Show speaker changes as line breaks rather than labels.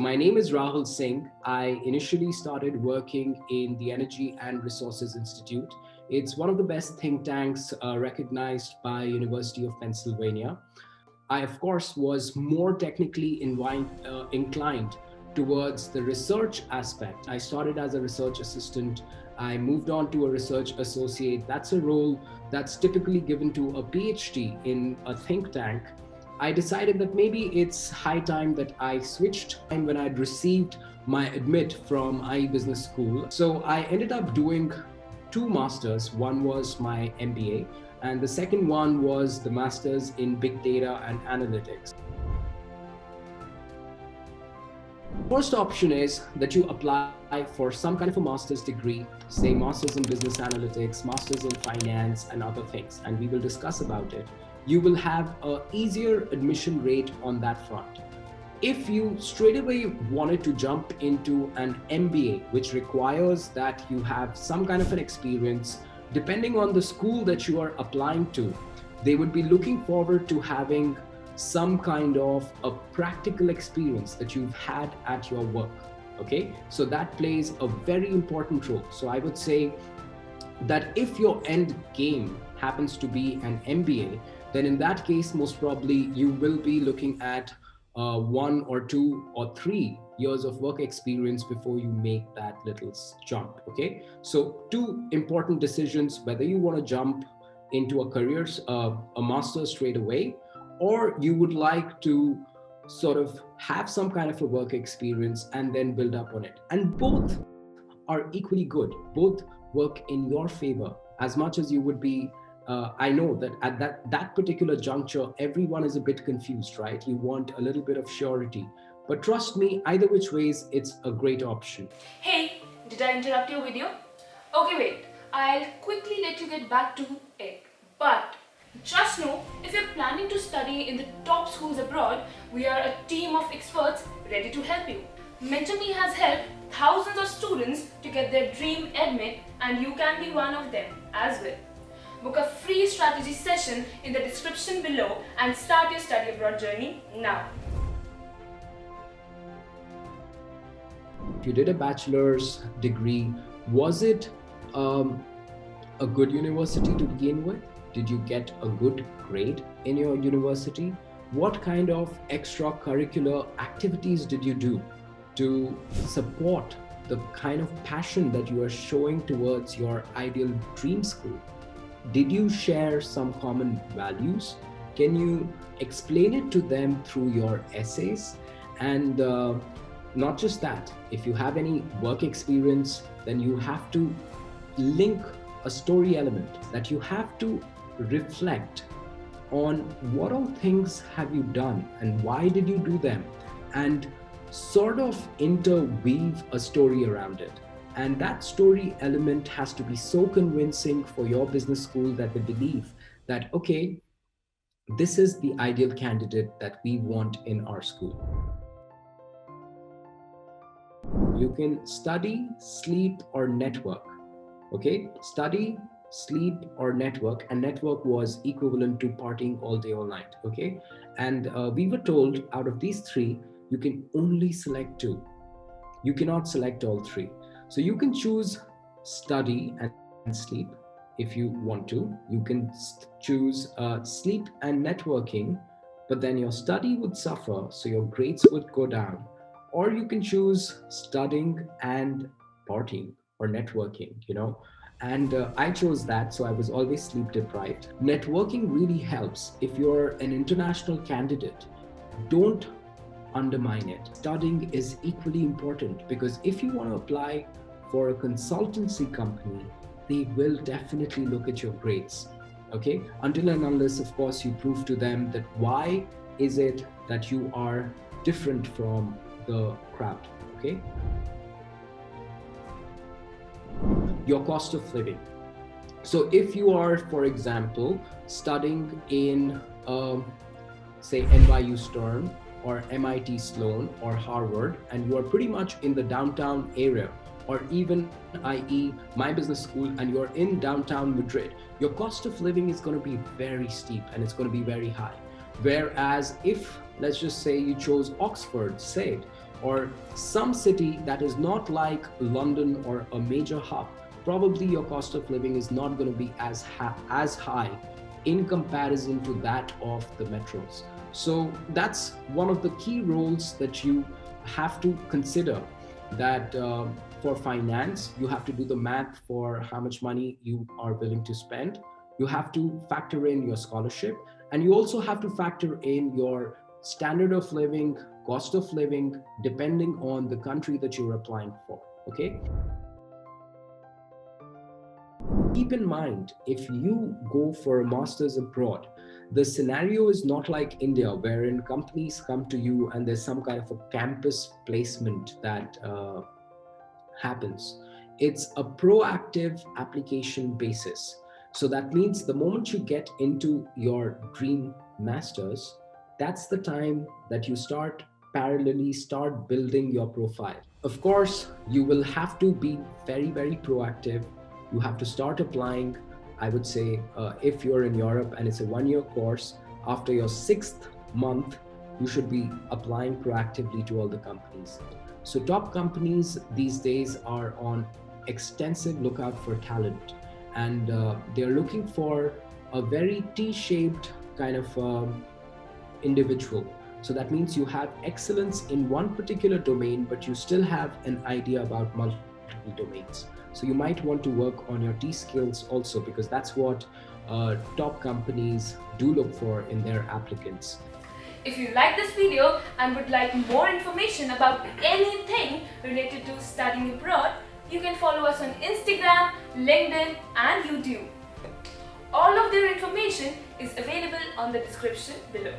my name is Rahul Singh. I initially started working in the Energy and Resources Institute. It's one of the best think tanks recognized by University of Pennsylvania. I, of course, was more technically inclined towards the research aspect. I started as a research assistant. I moved on to a research associate. That's a role that's typically given to a PhD in a think tank. I decided that maybe it's high time that I switched when I'd received my admit from IE Business School. So I ended up doing two masters. One was my MBA, and the second one was the master's in big data and analytics. First option is that you apply for some kind of a master's degree, say master's in business analytics, master's in finance, and other things, and we will discuss about it. You will have an easier admission rate on that front. If you straight away wanted to jump into an MBA, which requires that you have some kind of an experience, depending on the school that you are applying to, they would be looking forward to having some kind of a practical experience that you've had at your work. Okay, so that plays a very important role. So I would say that if your end game happens to be an MBA, then in that case, most probably you will be looking at 1 or 2 or 3 years of work experience before you make that little jump. Okay, so two important decisions: whether you want to jump into a career, a master's straight away, or you would like to sort of have some kind of a work experience and then build up on it. And both are equally good. Both work in your favor as much as you would be. I know that at that particular juncture, everyone is a bit confused, right? You want a little bit of surety. But trust me, either which ways, it's a great option.
Hey, did I interrupt your video? Okay, wait. I'll quickly let you get back to it. But just know, if you're planning to study in the top schools abroad, we are a team of experts ready to help you. MentR-Me has helped thousands of students to get their dream admit, and you can be one of them as well. Book a free strategy session in the description below and start your study abroad journey now.
If you did a bachelor's degree, was it a good university to begin with? Did you get a good grade in your university? What kind of extracurricular activities did you do to support the kind of passion that you are showing towards your ideal dream school? Did you share some common values? Can you explain it to them through your essays? And not just that, if you have any work experience, then you have to link a story element, that you have to reflect on what all things have you done and why did you do them, and sort of interweave a story around it. And that story element has to be so convincing for your business school that they believe that, okay, this is the ideal candidate that we want in our school. You can study, sleep, or network. Okay, study, sleep, or network. And network was equivalent to partying all day, all night. Okay, and we were told out of these three, you can only select 2. You cannot select all 3. So you can choose study and sleep if you want to. You can choose sleep and networking, but then your study would suffer, so your grades would go down. Or you can choose studying and partying or networking, And I chose that, so I was always sleep deprived. Networking really helps if you're an international candidate. Don't undermine it. Studying is equally important, because if you want to apply for a consultancy company, they will definitely look at your grades. Okay, until and unless, of course, you prove to them that why is it that you are different from the crowd. Okay, your cost of living. So if you are, for example, studying in say NYU Stern or MIT Sloan or Harvard, and you are pretty much in the downtown area, or even IE, my business school, and you're in downtown Madrid, your cost of living is going to be very steep and it's going to be very high. Whereas if, let's just say you chose Oxford, say, or some city that is not like London or a major hub, probably your cost of living is not going to be as high in comparison to that of the metros. So that's one of the key roles that you have to consider, that for finance, you have to do the math for how much money you are willing to spend. You have to factor in your scholarship, and you also have to factor in your standard of living, cost of living, depending on the country that you're applying for. Okay. Keep in mind, if you go for a master's abroad, the scenario is not like India, wherein companies come to you and there's some kind of a campus placement that happens. It's a proactive application basis. So that means the moment you get into your dream masters, that's the time that you parallelly start building your profile. Of course, you will have to be very, very proactive. You have to start applying. I would say if you're in Europe and it's a 1-year course, after your 6th month, you should be applying proactively to all the companies. So top companies these days are on extensive lookout for talent, and they're looking for a very T-shaped kind of individual. So that means you have excellence in one particular domain, but you still have an idea about multiple domains. So you might want to work on your T skills also, because that's what top companies do look for in their applicants.
If you like this video and would like more information about anything related to studying abroad, you can follow us on Instagram, LinkedIn and YouTube. All of their information is available on the description below.